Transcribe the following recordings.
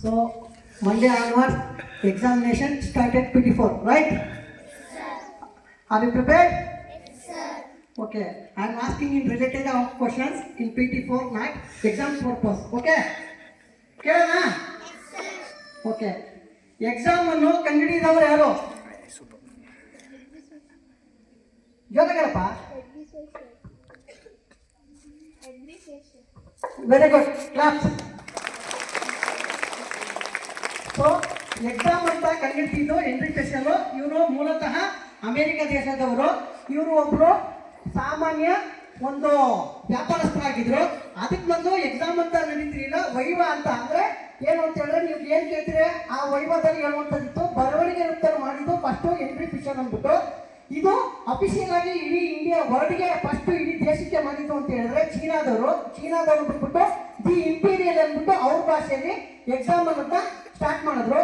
So Monday onwards, examination started PT4, right? Are you prepared? Yes, sir. Okay. I am asking in related questions in PT4 night exam purpose. Okay? ಕೇಳೋಣ? Okay. Exam ಅನ್ನು ಕಂಡುಹಿಡಿದವರು ಯಾರು? ಜೋರಾಗಪ್ಪ. Very good. Claps. So exam ಅಂತ ಕಂಡುಹಿಡಿದಿದ್ದು henry facial. ಇವರು ಮೂಲತಃ America ದೇಶದವರು. ಇವರು ಒಬ್ರು ಸಾಮಾನ್ಯ ಒಂದು ವ್ಯಾಪಾರಸ್ಥರಾಗಿದ್ರು. ಅದಕ್ಕೆ ಬಂದು ಎಕ್ಸಾಮ್ ಅಂತ ನಡೀತಿರಲಿಲ್ಲ, ವೈವ ಅಂತ. ಅಂದ್ರೆ ಏನು ಅಂತ ಹೇಳಿದ್ರೆ, ನೀವು ಏನ್ ಕೇಳ್ತೀರಿ ಆ ವೈವದಲ್ಲಿ ಹೇಳುವಂಥದ್ದು ಬರವಣಿಗೆ ಉತ್ತರ ಮಾಡಿದ್ದು ಫಸ್ಟ್ ಹೆನ್ರಿ ಫಿಶರ್ ಅಂದ್ಬಿಟ್ಟು. ಇದು ಅಫಿಷಿಯಲ್ ಆಗಿ ಇಡೀ ಇಂಡಿಯಾ ವರ್ಲ್ಡ್ಗೆ ಫಸ್ಟ್ ಇಡೀ ದೇಶಕ್ಕೆ ಮಾಡಿದ್ದು ಅಂತ ಹೇಳಿದ್ರೆ ಚೀನಾದವರು ಬಿಟ್ಬಿಟ್ಟು ದಿ ಇಂಪೀರಿಯಲ್ ಅಂದ್ಬಿಟ್ಟು ಅವ್ರ ಭಾಷೆಯಲ್ಲಿ ಎಕ್ಸಾಮ್ ಅನ್ನೋದನ್ನ ಸ್ಟಾರ್ಟ್ ಮಾಡಿದ್ರು.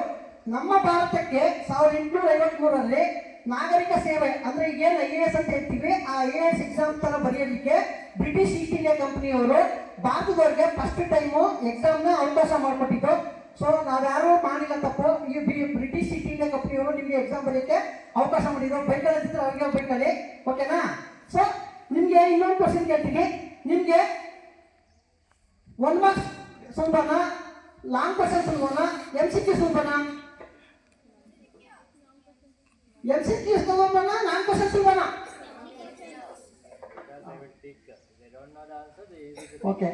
ನಮ್ಮ ಭಾರತಕ್ಕೆ 1853ರಲ್ಲಿ ನಾಗರಿಕ ಸೇವೆ ಅಂದ್ರೆ ಏನು IAS ಅಂತ ಹೇಳ್ತೀವಿ, ಆ IAS ಎಕ್ಸಾಮ್ ತರ ಬರೆಯೋದಕ್ಕೆ ಬ್ರಿಟಿಷ್ ಈಸ್ಟ್ ಇಂಡಿಯಾ ಕಂಪನಿಯವರು ಭಾರತದವ್ರಿಗೆ ಫಸ್ಟ್ ಟೈಮು ಎಕ್ಸಾಮ್ನ ಅವಕಾಶ ಮಾಡಿಕೊಟ್ಟಿದ್ದು. ಸೊ ನಾವ್ಯಾರು ಮಾಡಿಲ್ಲ ತಪ್ಪು. ಈ ಬ್ರಿಟಿಷ್ ಈಸ್ಟ್ ಇಂಡಿಯಾ ಕಂಪನಿಯವರು ನಿಮಗೆ ಎಕ್ಸಾಮ್ ಬರೆಯೋಕ್ಕೆ ಅವಕಾಶ ಮಾಡಿದ್ರು. ಬೈಕಲ್ಲಿದ್ರೆ ಅವ್ರಿಗೆ ಬೈಕಲ್ಲಿ. ಓಕೆನಾ? ಸೊ ನಿಮ್ಗೆ ಇನ್ನೊಂದು ಕ್ವಶನ್ ಕೇಳ್ತೀನಿ. ನಿಮ್ಗೆ 1 ಮಾರ್ಕ್ಸ್ ಸುಲಭನಾ, ಲಾಂಗ್ ಕ್ವಶನ್ ಸುಲಭನಾ, MCQ ಸುಲಭನಾ? MCQ ಸುಲಭನಾ, ಲಾಂಗ್ ಕ್ವಶನ್ ಸುಲಭನಾ? ಓಕೆ.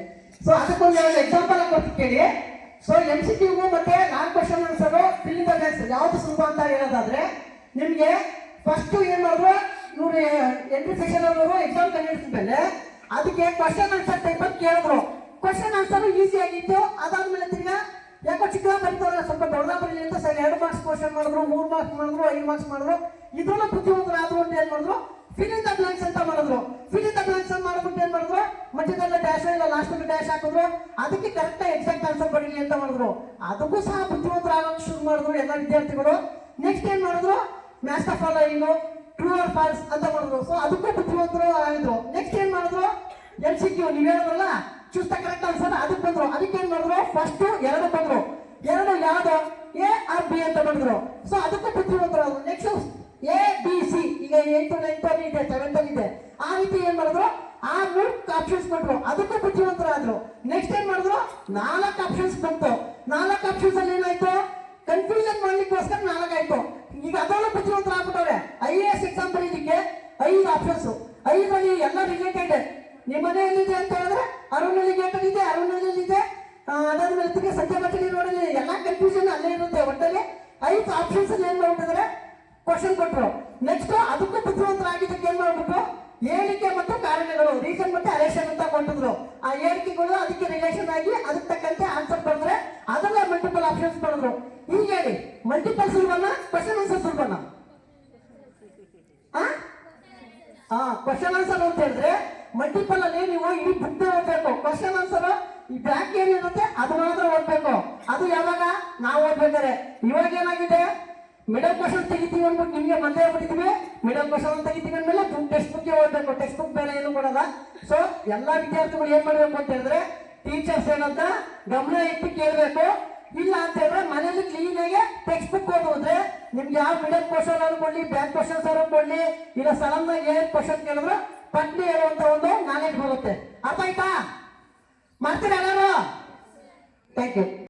ಸೊ ಅದಕ್ಕೊಂದು ಎಕ್ಸಾಂಪಲ್ ಕೊಟ್ಟು ಕೇಳಿ. ಸೊ MCQ ಮತ್ತೆ long question answer fill in the blanks ಯಾವ್ದು ಸುಲಭ ಅಂತ ಹೇಳೋದಾದ್ರೆ, ನಿಮ್ಗೆ ಫಸ್ಟ್ ಏನ್ ಮಾಡಿದ್ರು ಇವ್ರು ಹೆನ್ರಿ ಫಿಶರ್ ಅವರು ಎಕ್ಸಾಮ್ ಕಂಡಿಡಿದ ಮೇಲೆ ಅದಕ್ಕೆ ಕ್ವಶನ್ ಆನ್ಸರ್ ಟೈಪ್ ಅಂತ ಕೇಳಿದ್ರು. ಕ್ವಶನ್ ಆನ್ಸರ್ ಈಸಿ ಆಗಿತ್ತು. ಅದಾದ್ಮೇಲೆ ತಿರ್ಗಾ ಯಾಕೋ ಚಿಕ್ಕ ಬರೀತಾರೆ, ಸ್ವಲ್ಪ ದೊಡ್ಡ ಬರಲಿ ಅಂತ ಸರ್ 2 ಮಾರ್ಕ್ಸ್ ಕ್ವಶನ್ ಮಾಡಿದ್ರು, 3 ಮಾರ್ಕ್ಸ್ ಮಾಡಿದ್ರು, 5 ಮಾರ್ಕ್ಸ್ ಮಾಡಿದ್ರು. ಇದ್ರಲ್ಲ ಬುದ್ಧಿವಂತರಾದ್ರು ಅಂತ ಏನ್ ಮಾಡಿದ್ರು, ಫಿಲ್ ಇನ್ ದ ಬ್ಲಾಂಕ್ಸ್ ಅಂತ ಮಾಡಿದ್ರು. ಫಿಲ್ ಇನ್ ದ ಬ್ಲಾಂಕ್ಸ್ ಅಂತ ಮಾಡ್ಬಿಟ್ಟು ಏನ್ ಮಾಡಿದ್ರು, ಮಧ್ಯದಲ್ಲಿ ಡ್ಯಾಶ್ ಇಲ್ಲ ಲಾಸ್ಟ್ ಡ್ಯಾಶ್ ಹಾಕಿದ್ರು. ಅದಕ್ಕೆ ಕರೆಕ್ಟ್ ಎಕ್ಸಾಕ್ಟ್ ಆನ್ಸರ್ ಬರೀಲಿ ಅಂತ ಮಾಡಿದ್ರು. ಅದಕ್ಕೂ ಸಹ ಬುದ್ಧಿವಂತರಾಗೋಕೆ ಶುರು ಮಾಡಿದ್ರು ಎಲ್ಲ ವಿದ್ಯಾರ್ಥಿಗಳು. ನೆಕ್ಸ್ಟ್ ಏನ್ ಮಾಡಿದ್ರು, match the following, true or false ಅಂತ ಮಾಡಿದ್ರು. ಸೊ ಅದಕ್ಕೂ ಬುದ್ಧಿವಂತರು ಆಗಿದ್ರು. ನೆಕ್ಸ್ಟ್ ಏನ್ ಮಾಡಿದ್ರು, MCQ ನೀವು ಹೇಳಿದ್ರಲ್ಲ ಚೂಸ್ ದ ಕರೆಕ್ಟ್ ಆನ್ಸರ್, ಅದಕ್ಕೆ ಬಂದ್ರು. ಅದಕ್ಕೆ ಏನ್ ಮಾಡಿದ್ರು, ಫಸ್ಟ್ 2 ಬಂದ್ರು. 2 ಯಾವ್ದು, A or B ಅಂತ ಬಂದ್ರು. ಸೊ ಅದಕ್ಕೂ ಬುದ್ಧಿವಂತರು ಆದ್ರು. ನೆಕ್ಸ್ಟ್ ABC, ಈಗ 8th 9th ಇದೆ 7th ಇದೆ, ಆ ರೀತಿ ಏನ್ ಮಾಡಿದ್ರು, ಆ 3 ಆಪ್ಷನ್ಸ್ ಕೊಟ್ರು. ಅದಕ್ಕೂ ಬುದ್ಧಿವಂತರಾದ್ರು. ನೆಕ್ಸ್ಟ್ ಏನ್ ಮಾಡಿದ್ರು, 4 ಆಪ್ಷನ್ಸ್ ಬಂತು. 4 ಆಪ್ಷನ್ಸ್ ಅಲ್ಲಿ ಏನಾಯ್ತು, ಕನ್ಫ್ಯೂಷನ್ ಮಾಡ್ಲಿಕ್ಕೋಸ್ಕರ 4 ಆಯ್ತು. ಈಗ ಅದರಲ್ಲೂ ಬುದ್ಧಿವಂತರ ಆಗ್ಬಿಟ್ಟವ್ರೆ. IAS ಎಕ್ಸಾಮ್ ಬರೀಲಿಕ್ಕೆ 5 ಆಪ್ಷನ್ಸ್, 5ರಲ್ಲಿ ಎಲ್ಲ ರಿಲೇಟೆಡ್. ನಿಮ್ಮ ಮನೆಯಲ್ಲಿದೆ ಅಂತ ಹೇಳಿದ್ರೆ ಅರುಣಲ್ಲಿ ಗೇಟರ್ ಇದೆ, ಅರುಣಲ್ಲಿ ಇದೆ, ಅದಾದ್ಮೇಲೆ ತಿರ್ಗಿ ಸಂಜೆ ಮಟ್ಟಲ್ಲಿ ನೋಡಲಿ, ಎಲ್ಲ ಕನ್ಫ್ಯೂಷನ್ ಅಲ್ಲೇ ಇರುತ್ತೆ. ಒಟ್ಟಲ್ಲಿ 5 ಆಪ್ಷನ್ಸ್ ಅಲ್ಲಿ ಏನ್ ಮಾಡ್ಬಿಟ್ಟಿದ್ರೆ ಕ್ವಶನ್ ಕೊಟ್ಟರು. ನೆಕ್ಸ್ಟ್ ಅದಕ್ಕೂ ಬುದ್ಧಿವಂತರಾಗಿದ್ದಕ್ಕೆ ಏನ್ ಮಾಡ್ಬಿಟ್ರು, ಹೇಳಿಕೆ ಮತ್ತು ಕಾರಣಗಳು, ರೀಸನ್ ಮತ್ತೆ ಅರೇಷನ್ ಅಂತ ಕೊಟ್ಟಿದ್ರು. ಆ ಹೇಳಿಕೆಗಳು ಅದಕ್ಕೆ ರಿಲೇಷನ್ ಆಗಿ ಅದಕ್ಕೆ ತಕ್ಕಂತೆ ಆನ್ಸರ್ ಬರೆದ್ರೆ ಅದನ್ನ ಮಲ್ಟಿಪಲ್ ಆಪ್ಷನ್ಸ್ ಬರೆದ್ರು. ಈಗ ಹೇಳಿ, ಮಲ್ಟಿಪಲ್ ಸುಲಭನ ಕ್ವಶನ್ ಆನ್ಸರ್ ಸುಲಭನ? ಕ್ವಶನ್ ಆನ್ಸರ್ ಅಂತ ಹೇಳಿದ್ರೆ ಮಲ್ಟಿಪಲ್ ಅಲ್ಲಿ ನೀವು ಇಡೀ ಬುಕ್ ಓದ್ಬೇಕು. ಕ್ವಶನ್ ಆನ್ಸರ್ ಈ ಬ್ಯಾಂಕ್ ಏನಿರುತ್ತೆ ಅದು ಮಾತ್ರ ಓದ್ಬೇಕು. ಅದು ಯಾವಾಗ ನಾವು ಓದ್ಬೇಕಾರೆ. ಇವಾಗ ಏನಾಗಿದೆ, ಮಿಡಲ್ ಕ್ವಶನ್ ತೆಗಿತೀವಿ ಅಂದ್ಬಿಟ್ಟು ನಿಮ್ಗೆ ಮತ್ತೆ ಹೇಳ್ಬಿಟ್ಟಿದೀವಿ, ಮಿಡಲ್ ಕ್ವಶನ್ ತೆಗಿತೀವಿ ಅಂದ್ಮೇಲೆ ಟೆಕ್ಸ್ಟ್ ಬುಕ್ ಓದ್ಬೇಕು. ಟೆಕ್ಸ್ಟ್ ಬುಕ್ ಬೇರೆ ಏನು ಕೊಡಲ್ಲ. ಸೊ ಎಲ್ಲಾ ವಿದ್ಯಾರ್ಥಿಗಳು ಏನ್ ಮಾಡ್ಬೇಕು ಅಂತ ಹೇಳಿದ್ರೆ, ಟೀಚರ್ಸ್ ಏನಂತ ಗಮನ ಇಟ್ಟು ಕೇಳಬೇಕು. ಇಲ್ಲ ಅಂತ ಹೇಳಿದ್ರೆ ಮನೇಲಿ ಕ್ಲೀನ್ ಆಗಿ ಟೆಕ್ಸ್ಟ್ ಬುಕ್ ಓದಿದ್ರೆ ನಿಮ್ಗೆ ಯಾವ ಮಿಡಲ್ ಕ್ವಶನ್ ಅನ್ನು ಕೊಡ್ಲಿ, ಬ್ಯಾಂಕ್ ಕ್ವಶನ್ಸ್ ಅವರು ಕೊಡ್ಲಿ, ಇಲ್ಲ ಸಡನ್ ಆಗಿ ಏನ್ ಕ್ವಶನ್ ಕೇಳಿದ್ರು ಪಟ್ಟಿ ಹೇಳುವಂತ ಒಂದು ನಾಲೆಡ್ಜ್ ಬರುತ್ತೆ. ಅರ್ಥ ಆಯ್ತಾ? ಮಾಡ್ತೀರಾ ಎಲ್ಲರೂ? Thank you.